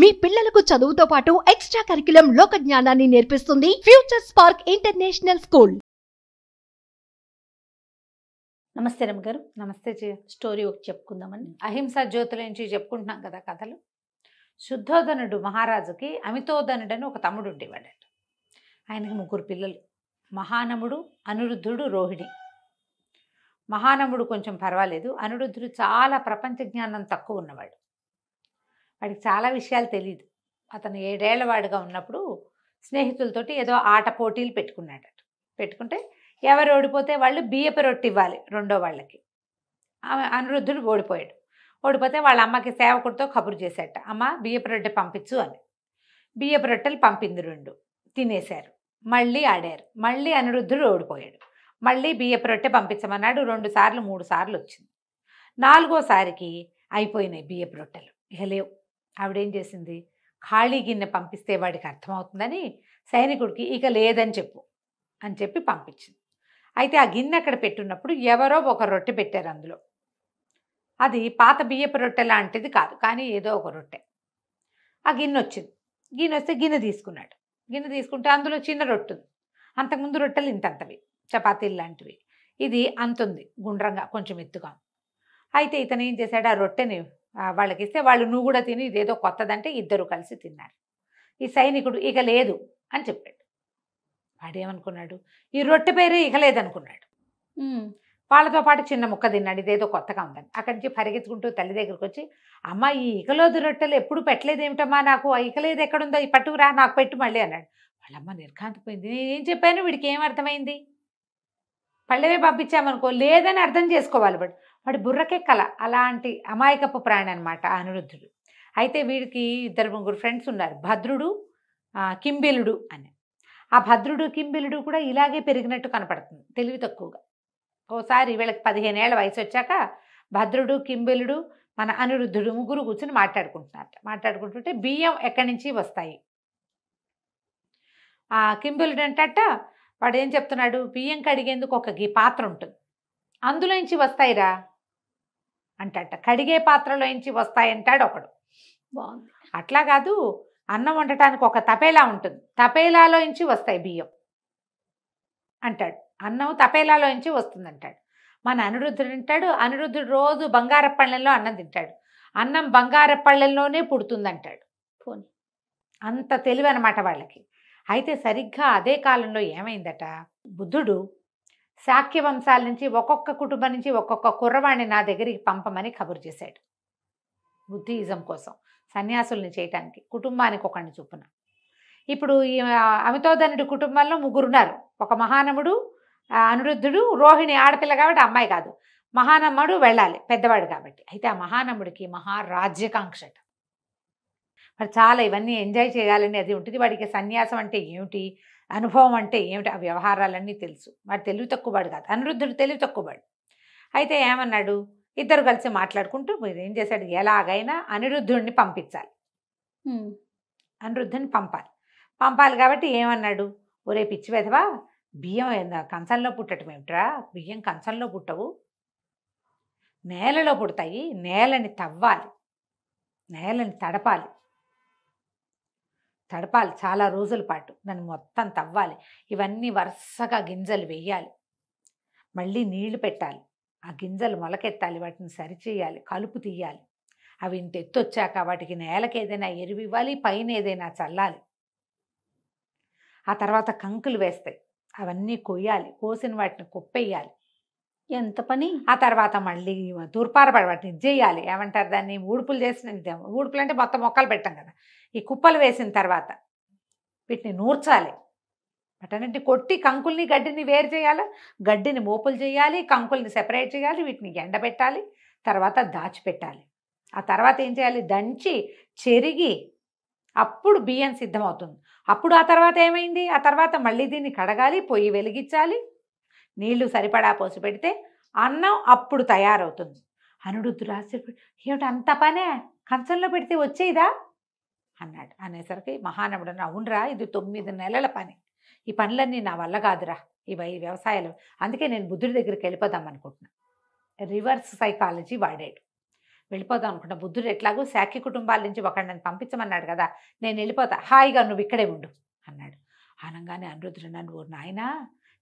మీ పిల్లలకు చదువుతో పాటు ఎక్స్ట్రా కరిక్యులం లోక జ్ఞానాన్ని నేర్పిస్తుంది ఫ్యూచర్ స్పార్క్ ఇంటర్నేషనల్ స్కూల్. నమస్తే రమ్య గారు. నమస్తే. స్టోరీ ఒకటి చెప్పుకుందామని అహింసా జ్యోతుల నుంచి చెప్పుకుంటున్నాం కదా కథలు. శుద్ధోధనుడు మహారాజుకి అమితోధనుడు అని ఒక తమ్ముడు ఉండేవాడట. ఆయనకి 3 పిల్లలు. మహానముడు, అనిరుద్ధుడు, రోహిణి. మహానముడు కొంచెం పర్వాలేదు, అనిరుద్ధుడు చాలా ప్రపంచ జ్ఞానం తక్కువ ఉన్నవాడు. వాడికి చాలా విషయాలు తెలియదు. అతను 7 ఏళ్ల వాడుగా ఉన్నప్పుడు స్నేహితులతోటి ఏదో ఆట పోటీలు పెట్టుకున్నాడట. పెట్టుకుంటే ఎవరు ఓడిపోతే వాళ్ళు బియ్యపు రొట్టె ఇవ్వాలి రెండో వాళ్ళకి. అనిరుద్ధుడు ఓడిపోయాడు. ఓడిపోతే వాళ్ళ అమ్మకి సేవకుడితో కబురు చేశాట, అమ్మ బియ్యపు రొట్టె పంపించు అని. బియ్యపు రొట్టెలు పంపింది 2. తినేశారు. మళ్ళీ ఆడారు. మళ్ళీ అనిరుద్ధుడు ఓడిపోయాడు. మళ్ళీ బియ్యపు రొట్టె పంపించమన్నాడు. 2 సార్లు 3 సార్లు వచ్చింది. 4వసారికి అయిపోయినాయి బియ్యపు రొట్టెలు, ఇక లేవు. ఆవిడేం చేసింది, ఖాళీ గిన్నె పంపిస్తే వాడికి అర్థమవుతుందని సైనికుడికి ఇక లేదని చెప్పు అని చెప్పి పంపించింది. అయితే ఆ గిన్నె అక్కడ పెట్టున్నప్పుడు ఎవరో ఒక రొట్టె పెట్టారు అందులో. అది పాత బియ్యపు రొట్టె లాంటిది కాదు, కానీ ఏదో ఒక రొట్టె. ఆ గిన్నె వచ్చింది. గిన్నె వస్తే గిన్నె తీసుకున్నాడు. గిన్నె తీసుకుంటే అందులో చిన్న రొట్టె ఉంది. అంతకుముందు రొట్టెలు ఇంతంతవి, చపాతీలు లాంటివి. ఇది అంతుంది, గుండ్రంగా కొంచెం ఎత్తుగా. అయితే ఇతను ఏం చేశాడు, ఆ రొట్టెని వాళ్ళకి ఇస్తే వాళ్ళు నువ్వు కూడా తిని, ఇదేదో కొత్తదంటే ఇద్దరు కలిసి తిన్నారు. ఈ సైనికుడు ఇక లేదు అని చెప్పాడు. వాడేమనుకున్నాడు, ఈ రొట్టె పేరే ఇక లేదనుకున్నాడు. వాళ్ళతో పాటు చిన్న ముక్క తిన్నాడు, ఇదేదో కొత్తగా ఉందని. అక్కడి నుంచి పరిగెత్తుకుంటూ తల్లి దగ్గరికి వచ్చి, అమ్మ ఈ ఇకలోదు రొట్టెలు ఎప్పుడు పెట్టలేదేమిటమ్మా, నాకు ఆ ఇకలేదు ఎక్కడుందో, ఈ పట్టుకురా నాకు పెట్టు మళ్ళీ అన్నాడు. వాళ్ళమ్మ నిర్ఘాంతపోయింది. నేనేం చెప్పాను, వీడికి ఏం అర్థమైంది? పళ్ళవే పంపించామనుకో, లేదని అర్థం చేసుకోవాలి. వాడి బుర్రకే కల. అలాంటి అమాయకపు ప్రాణి అనమాట అనిరుద్ధుడు. అయితే వీడికి 2-3 ఫ్రెండ్స్ ఉన్నారు, భద్రుడు, కింబిలుడు అని. ఆ భద్రుడు కింబిలుడు కూడా ఇలాగే పెరిగినట్టు కనపడుతుంది, తెలివి తక్కువగా. ఓసారి వీళ్ళకి 15 ఏళ్ల వయసు వచ్చాక భద్రుడు, కింబిలుడు, మన అనిరుద్ధుడు ముగ్గురు కూర్చొని మాట్లాడుకుంటుంటే బియ్యం ఎక్కడి నుంచి వస్తాయి. ఆ కింబిలుడు అంటట, వాడు ఏం చెప్తున్నాడు, బియ్యం కడిగేందుకు ఒక పాత్ర ఉంటుంది, అందులోంచి వస్తాయిరా అంటట. కడిగే పాత్రలోంచి వస్తాయంటాడు ఒకడు. బాగుంది. అట్లా కాదు, అన్నం వండటానికి ఒక తపేలా ఉంటుంది, తపేలాలోంచి వస్తాయి బియ్యం అంటాడు. అన్నం తపేలాలోంచి వస్తుందంటాడు. మన అనిరుద్ధుడు అంటాడు, అనిరుద్ధుడు రోజు బంగారపళ్ళెంలో అన్నం తింటాడు, అన్నం బంగారపళ్ళెంలోనే పుడుతుందంటాడు. పోనీ అంత తెలివి అనమాట వాళ్ళకి. అయితే సరిగ్గా అదే కాలంలో ఏమైందట, బుద్ధుడు శాక్య వంశాల నుంచి ఒక్కొక్క కుటుంబం నుంచి ఒక్కొక్క కుర్రవాణ్ణి నా దగ్గరికి పంపమని కబురు చేశాడు. బుద్ధిజం కోసం సన్యాసుల్ని చేయటానికి కుటుంబానికి ఒకరిని చొప్పున. ఇప్పుడు ఈ అమితోధనుడి కుటుంబంలో 3 ఉన్నారు. ఒక మహానముడు, అనిరుద్ధుడు, రోహిణి ఆడపిల్ల కాబట్టి అమ్మాయి కాదు. మహానమ్ముడు వెళ్ళాలి, పెద్దవాడు కాబట్టి. అయితే ఆ మహానముడికి మహారాజ్యకాంక్షట. వాడు చాలా ఇవన్నీ ఎంజాయ్ చేయాలని అది ఉంటుంది. వాడికి సన్యాసం అంటే ఏమిటి, అనుభవం అంటే ఏమిటి, ఆ వ్యవహారాలన్నీ తెలుసు. వాడు తెలివి తక్కువవాడు కాదు, అనిరుద్ధుడు తెలివి తక్కువవాడు. అయితే ఏమన్నాడు, ఇద్దరు కలిసి మాట్లాడుకుంటూ మీరు ఏం చేశాడు, ఎలాగైనా అనిరుద్ధుడిని పంపించాలి, అనిరుద్ధుని పంపాలి కాబట్టి ఏమన్నాడు, ఒరే పిచ్చి వెధవా, బియ్యం కంచంలో పుట్టడం ఏమిట్రా, బియ్యం కంచంలో పుట్టవు, నేలలో పుడతాయి, నేలని తవ్వాలి, నేలని తడపాలి చాలా రోజుల పాటు, దాన్ని మొత్తం తవ్వాలి, ఇవన్నీ వరుసగా గింజలు వేయాలి, మళ్ళీ నీళ్లు పెట్టాలి, ఆ గింజలు మొలకెత్తాలి, వాటిని సరిచేయాలి, కలుపు తీయాలి, అవి ఇంత ఎత్తొచ్చాక వాటికి నేలకి ఏదైనా ఎరువు ఇవ్వాలి, పైన ఏదైనా చల్లాలి, ఆ తర్వాత కంకులు వేస్తాయి, అవన్నీ కొయ్యాలి, కోసిన వాటిని కుప్పేయాలి, ఎంత పని. ఆ తర్వాత మళ్ళీ తూర్పారపడి వాటిని చేయాలి, ఏమంటారు దాన్ని, ఊడుపులు చేసిన, ఊడుపులు అంటే మొత్తం మొక్కలు పెట్టాం కదా, ఈ కుప్పలు వేసిన తర్వాత వీటిని నూర్చాలి, వాటన్నింటిని కొట్టి కంకుల్ని గడ్డిని వేరు చేయాలి, గడ్డిని మోపులు చేయాలి, కంకుల్ని సెపరేట్ చేయాలి, వీటిని ఎండబెట్టాలి, తర్వాత దాచిపెట్టాలి. ఆ తర్వాత ఏం చేయాలి, దంచి చెరిగి అప్పుడు బియ్యం సిద్ధమవుతుంది. అప్పుడు ఆ తర్వాత ఏమైంది, ఆ తర్వాత మళ్ళీ దీన్ని కడగాలి, పొయ్యి వెలిగించాలి, నీళ్లు సరిపడా పోసి పెడితే అన్నం అప్పుడు తయారవుతుంది. అనిరుద్ధుడు ఆశ్చర్యపడి, ఏమిటి అంత పనే, కంచంలో పెడితే వచ్చేదా అన్నాడు. అనేసరికి మహానముడు, అవునరా, ఇది 9 నెలల పని, ఈ పనులన్నీ నా వల్ల కాదురా, ఇవి వ్యవసాయాలు, అందుకే నేను బుద్ధుడి దగ్గరికి వెళ్ళిపోదాం అనుకుంటున్నా. రివర్స్ సైకాలజీ వాడాడు. వెళ్ళిపోదాం అనుకుంటా. బుద్ధుడు ఎట్లాగో శాక్య కుటుంబాల నుంచి ఒకళ్ళని పంపించమన్నాడు కదా, నేను వెళ్ళిపోతా, హాయిగా నువ్వు ఇక్కడే ఉండు అన్నాడు. అనగానే అనిరుద్ధుడు నన్ను, ఓ నాయనా,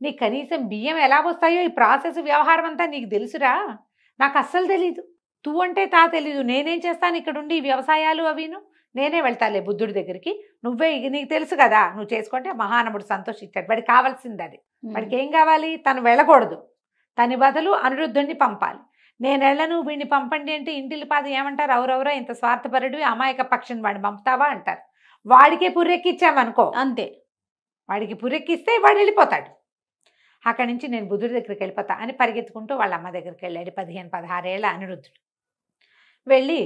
నీకు కనీసం బియ్యం ఎలా వస్తాయో ఈ ప్రాసెస్ వ్యవహారం అంతా నీకు తెలుసురా, నాకు అస్సలు తెలీదు. తూ అంటే తా తెలీదు, నేనేం చేస్తాను ఇక్కడ ఉండి వ్యవసాయాలు అవిను, నేనే వెళ్తాలే బుద్ధుడి దగ్గరికి, నువ్వే నీకు తెలుసు కదా, నువ్వు చేసుకుంటే మహానవుడు సంతోషించాడు. వాడికి కావాల్సింది అది. వాడికి ఏం కావాలి? తను వెళ్ళకూడదు, తన బదులు అనిరుద్ధుడిని పంపాలి. నేను వెళ్ళను, వీడిని పంపండి అంటే ఇంటిల్లి పాది ఏమంటారు, ఎవరెవరో ఇంత స్వార్థపరుడు అమాయక పక్షిని వాడిని పంపుతావా అంటారు. వాడికే పుర్రెక్కిచ్చామనుకో అంతే, వాడికి పుర్రెక్కిస్తే వాడు వెళ్ళిపోతాడు. అక్కడి నుంచి నేను బుద్ధుడి దగ్గరికి వెళ్ళిపోతా అని పరిగెత్తుకుంటూ వాళ్ళ అమ్మ దగ్గరికి వెళ్ళాడు 15-16 ఏళ్ళ అనిరుద్ధుడు. వెళ్ళి,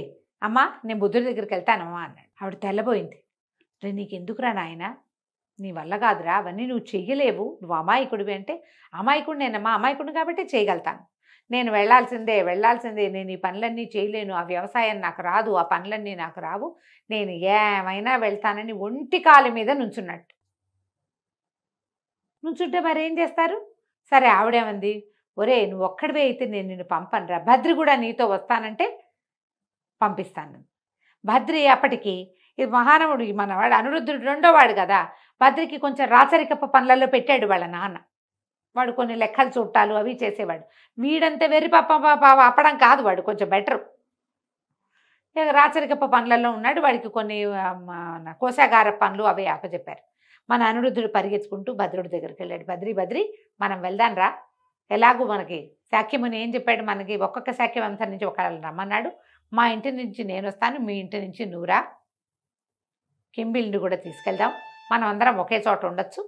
అమ్మ నేను బుద్ధుడి దగ్గరికి వెళ్తానమ్మా అన్నాడు. ఆవిడ తెల్లబోయింది. రే నీకు ఎందుకురా నాయన, నీ వల్ల కాదురా, అవన్నీ నువ్వు చెయ్యలేవు, నువ్వు అమాయకుడివి అంటే, అమాయకుడు నేనమ్మా, అమాయకుడు కాబట్టి చేయగలుగుతాను, నేను వెళ్ళాల్సిందే, నేను ఈ పనులన్నీ చేయలేను, ఆ వ్యవసాయం నాకు రాదు, ఆ పనులన్నీ నాకు రావు, నేను ఏమైనా వెళ్తానని ఒంటి కాలు మీద నుంచున్నట్టు. నుంచుంటే మరి ఏం చేస్తారు? సరే ఆవిడేమంది, ఒరే నువ్వు ఒక్కడివే అయితే నేను నిన్ను పంపనురా, భద్రి కూడా నీతో వస్తానంటే పంపిస్తాను. భద్రి అప్పటికి ఇది మహానవుడు మనవాడు అనిరుద్ధుడు రెండోవాడు కదా, భద్రికి కొంచెం రాచరికప్ప పనులలో పెట్టాడు వాళ్ళ నాన్న. వాడు కొన్ని లెక్కలు చుట్టాలు అవి చేసేవాడు. వీడంతే వెర్రి అప్పడం కాదు, వాడు కొంచెం బెటరు, రాచరికప్ప పనులలో ఉన్నాడు. వాడికి కొన్ని కోశాగార పనులు అవి అప్పచెప్పారు. మన అనిరుద్ధుడు పరిగెత్తుకుంటూ భద్రుడి దగ్గరికి వెళ్ళాడు. బద్రి మనం వెళ్దాం రా, ఎలాగూ మనకి శాక్యముని ఏం చెప్పాడు, మనకి ఒక్కొక్క శాక్యం అంతా నుంచి ఒకళ్ళని రమ్మన్నాడు, మా ఇంటి నుంచి నేను వస్తాను, మీ ఇంటి నుంచి నువ్వురా, కింబిల్ని కూడా తీసుకెళ్దాం, మనం అందరం ఒకే చోట ఉండొచ్చు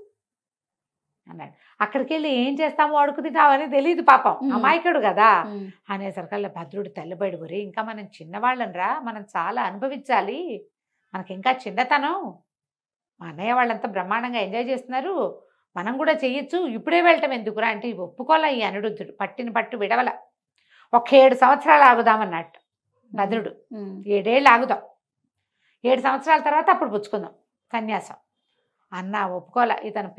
అన్నాడు. అక్కడికి వెళ్ళి ఏం చేస్తామో అడుగు తింటామని తెలియదు పాపం, అమాయకుడు కదా. అనేసరికల్లా భద్రుడు తెల్లబడి, ఒరే ఇంకా మనం చిన్నవాళ్ళని రా, మనం చాలా అనుభవించాలి, మనకి ఇంకా చిన్నతనం, మా అన్నయ్య వాళ్ళంతా బ్రహ్మాండంగా ఎంజాయ్ చేస్తున్నారు, మనం కూడా చెయ్యొచ్చు, ఇప్పుడే వెళ్ళటం ఎందుకురా అంటే ఒప్పుకోలే ఈ అనిరుద్ధుడు. పట్టిన పట్టు విడవల. ఒక 7 సంవత్సరాలు ఆగుదామన్నట్టు భద్రుడు. 7 ఏళ్ళు ఆగుదాం, 7 సంవత్సరాల తర్వాత అప్పుడు పుచ్చుకుందాం సన్యాసం అన్న. ఒప్పుకోలే. ఇతను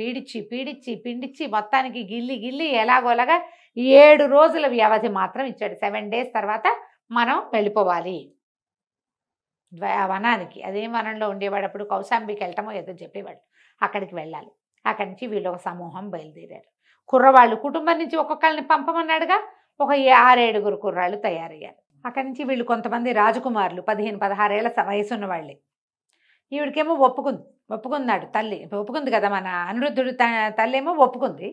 పిండిచ్చి మొత్తానికి గిల్లి ఎలాగోలాగా 7 రోజుల వ్యవధి మాత్రం ఇచ్చాడు. 7 డేస్ తర్వాత మనం వెళ్ళిపోవాలి వనానికి. అదేం వనంలో ఉండేవాడు అప్పుడు, కౌశాంబికి వెళ్ళటమో ఏదో చెప్పేవాడు, అక్కడికి వెళ్ళాలి. అక్కడి నుంచి వీళ్ళు ఒక సమూహం బయలుదేరారు. కుర్రవాళ్ళు కుటుంబం నుంచి ఒక్కొక్కరిని పంపమన్నాడుగా, ఒక 6-7 కుర్రాళ్ళు తయారయ్యారు. అక్కడి నుంచి వీళ్ళు కొంతమంది రాజకుమారులు 15-16 ఏళ్ల వయసున్న వాళ్ళే. ఈవిడికేమో ఒప్పుకున్నాడు తల్లి, ఒప్పుకుంది కదా, మన అనిరుద్ధుడు తల్లి ఏమో ఒప్పుకుంది.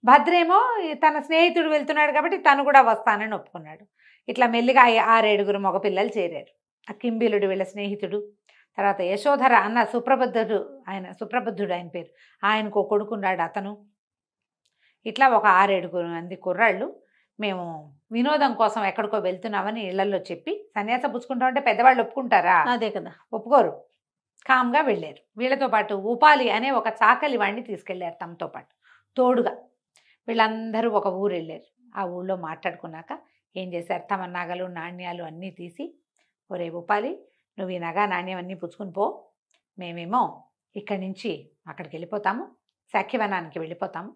భద్రేమో తన స్నేహితుడు వెళ్తున్నాడు కాబట్టి తను కూడా వస్తానని ఒప్పుకున్నాడు. ఇట్లా మెల్లిగా 6-7 మగపిల్లలు చేరారు. ఆ కింబిలుడు వీళ్ళ స్నేహితుడు, తర్వాత యశోధర అన్న సుప్రబుద్ధుడు ఆయన పేరు, ఆయనకు కొడుకున్నాడు అతను. ఇట్లా ఒక 6-7 మంది కుర్రాళ్ళు మేము వినోదం కోసం ఎక్కడికో వెళ్తున్నామని ఇళ్లలో చెప్పి, సన్యాసం పుచ్చుకుంటామంటే పెద్దవాళ్ళు ఒప్పుకుంటారా? అదే కదా, ఒప్పుకోరు. కామ్గా వెళ్ళారు. వీళ్ళతో పాటు ఉపాలి అనే ఒక చాకలి వాడిని తీసుకెళ్లారు తమతో పాటు తోడుగా. వీళ్ళందరూ ఒక ఊరు వెళ్ళారు. ఆ ఊళ్ళో మాట్లాడుకున్నాక ఏం చేశారు, తమ నగలు నాణ్యాలు అన్నీ తీసి, ఒరే ఉపాలి నువ్వు ఈ నగ నాణ్యం అన్నీ పుచ్చుకుని పో, మేమేమో ఇక్కడి నుంచి అక్కడికి వెళ్ళిపోతాము, శాక్యవనానికి వెళ్ళిపోతాము,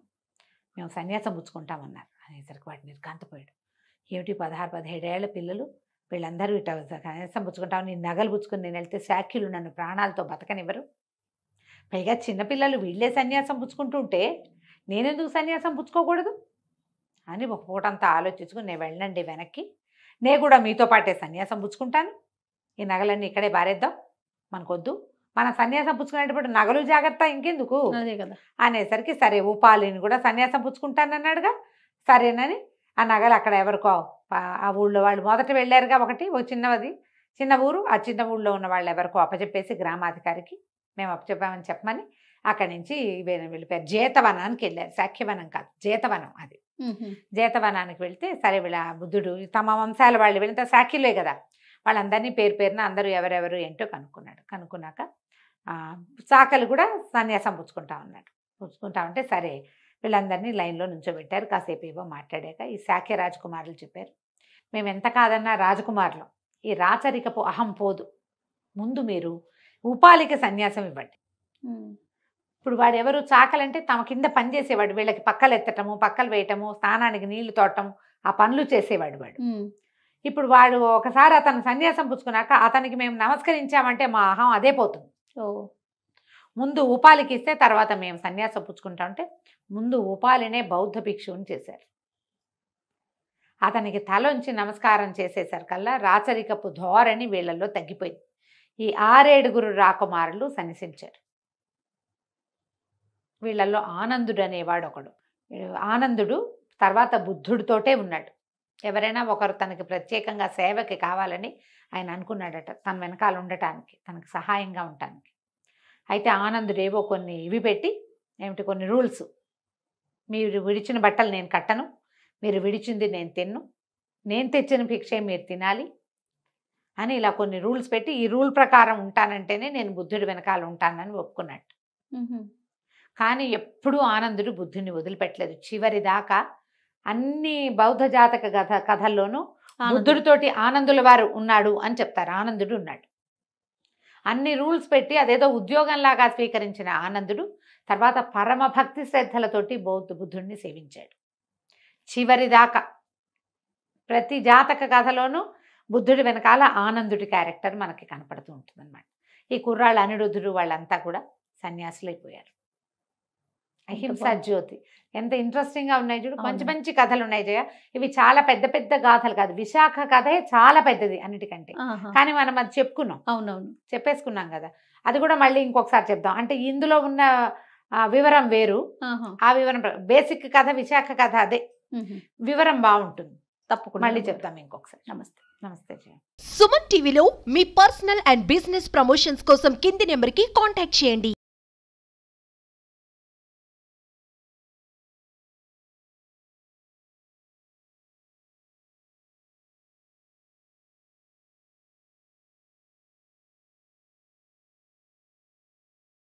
మేము సన్యాసం పుచ్చుకుంటామన్నారు. అనేసరికి వాడు నిర్ఘాంతపోయాడు. ఏమిటి 16-17 ఏళ్ల పిల్లలు వీళ్ళందరూ ఇట సన్యాసం పుచ్చుకుంటాము, నీ నగలు పుచ్చుకుని నేను వెళ్తే శాక్యులు నన్ను ప్రాణాలతో బతకనివ్వరు, పైగా చిన్నపిల్లలు వీళ్ళే సన్యాసం పుచ్చుకుంటుంటే నేనెందుకు సన్యాసం పుచ్చుకోకూడదు అని ఒక పూటంతా ఆలోచించుకుని, నేను వెళ్ళండి వెనక్కి, నేను కూడా మీతో పాటే సన్యాసం పుచ్చుకుంటాను, ఈ నగలన్నీ ఇక్కడే బారేద్దాం, మనకొద్దు, మనం సన్యాసం పుచ్చుకునేటప్పుడు నగలు జాగ్రత్త ఇంకెందుకు అదే కదా అనేసరికి, సరే ఉపాలిని కూడా సన్యాసం పుచ్చుకుంటానన్నాడుగా, సరేనని ఆ నగలు అక్కడ ఎవరికో ఆ ఊళ్ళో వాళ్ళు మొదట వెళ్ళారుగా, ఒక చిన్న ఊరు, ఆ చిన్న ఊళ్ళో ఉన్న వాళ్ళు ఎవరికో అప్పచెప్పేసి గ్రామాధికారికి మేము అప్పచెప్పామని చెప్పమని అక్కడి నుంచి వెళ్ళిపోయారు. జేతవనానికి వెళ్ళారు, శాక్యవనం కాదు జేతవనం. అది జేతవనానికి వెళ్తే, సరే వీళ్ళ బుద్ధుడు తమ వంశాల వాళ్ళు వీళ్ళంతా శాక్యులే కదా, వాళ్ళందరినీ పేరున అందరూ ఎవరెవరు ఏంటో కనుక్కున్నాక చాకలు కూడా సన్యాసం పుచ్చుకుంటామంటే సరే వీళ్ళందరినీ లైన్లో నుంచోబెట్టారు. కాసేపు ఏవో మాట్లాడాక ఈ శాక్య రాజకుమారులు చెప్పారు, మేము ఎంత కాదన్నా రాజకుమారులు, ఈ రాచరికపు అహం పోదు, ముందు మీరు ఉపాలికి సన్యాసం ఇవ్వండి. ఇప్పుడు వాడు ఎవరు, చాకలంటే తమ కింద పని చేసేవాడు, వీళ్ళకి పక్కలు ఎత్తటము, పక్కలు వేయటము, స్నానానికి నీళ్లు తోడటము, ఆ పనులు చేసేవాడు వాడు. ఇప్పుడు వాడు ఒకసారి అతను సన్యాసం పుచ్చుకున్నాక అతనికి మేము నమస్కరించామంటే మా అహం అదే పోతుంది. ముందు ఉపాలికి ఇస్తే తర్వాత మేము సన్యాసం పుచ్చుకుంటామంటే ముందు ఉపాలినే బౌద్ధ భిక్షువుని చేశారు. అతనికి తలొంచి నమస్కారం చేసేసరికల్లా రాచరికపు ధోరణి వీళ్ళల్లో తగ్గిపోయింది. ఈ 6 రాకుమారులు సన్యసించారు. వీళ్ళల్లో ఆనందుడు అనేవాడు ఒకడు. ఆనందుడు తర్వాత బుద్ధుడితోటే ఉన్నాడు. ఎవరైనా ఒకరు తనకి ప్రత్యేకంగా సేవకి కావాలని ఆయన అనుకున్నాడట, తన వెనకాల ఉండటానికి, తనకు సహాయంగా ఉండటానికి. అయితే ఆనందుడేవో కొన్ని ఇవి పెట్టి, ఏమిటి కొన్ని రూల్స్, మీరు విడిచిన బట్టలు నేను కట్టను, మీరు విడిచింది నేను తిన్ను, నేను తెచ్చిన భిక్షే మీరు తినాలి అని ఇలా కొన్ని రూల్స్ పెట్టి, ఈ రూల్ ప్రకారం ఉంటానంటేనే నేను బుద్ధుడి వెనకాల ఉంటానని ఒప్పుకున్నాడు. కానీ ఎప్పుడూ ఆనందుడు బుద్ధుడిని వదిలిపెట్టలేదు. చివరి దాకా అన్ని బౌద్ధ జాతక కథల్లోనూ బుద్ధుడితోటి ఆనందుల వారు ఉన్నాడు అని చెప్తారు. ఆనందుడు ఉన్నాడు. అన్ని రూల్స్ పెట్టి అదేదో ఉద్యోగంలాగా స్వీకరించిన ఆనందుడు తర్వాత పరమ భక్తి శ్రద్ధలతోటి బుద్ధుడిని సేవించాడు. చివరిదాకా ప్రతి జాతక కథలోనూ బుద్ధుడి వెనకాల ఆనందుడి క్యారెక్టర్ మనకి కనపడుతూ ఉంటుంది అన్నమాట. ఈ కుర్రాళ్ళు అనిరుద్ధుడు వాళ్ళంతా కూడా సన్యాసులైపోయారు. అహింసా జ్యోతి ఎంత ఇంట్రెస్టింగ్గా ఉన్నాయి చూడు. మంచి మంచి కథలు ఉన్నాయి జయ. ఇవి చాలా పెద్ద పెద్ద గాథలు కాదు. విశాఖ కథే చాలా పెద్దది అన్నిటికంటే. కానీ మనం అది చెప్పుకున్నాం. అవునవును, చెప్పేసుకున్నాం కదా. అది కూడా మళ్ళీ ఇంకొకసారి చెప్దాం. అంటే ఇందులో ఉన్న వివరం వేరు, ఆ వివరం బేసిక్ కథ విశాఖ కథ అదే, వివరం బాగుంటుంది. తప్పకుండా మళ్ళీ చెప్తాం ఇంకొకసారి. నమస్తే. నమస్తే జయ. సుమన్ టీవీలో మీ పర్సనల్ అండ్ బిజినెస్ ప్రమోషన్స్ కోసం కింది నెంబర్కి కాంటాక్ట్ చేయండి.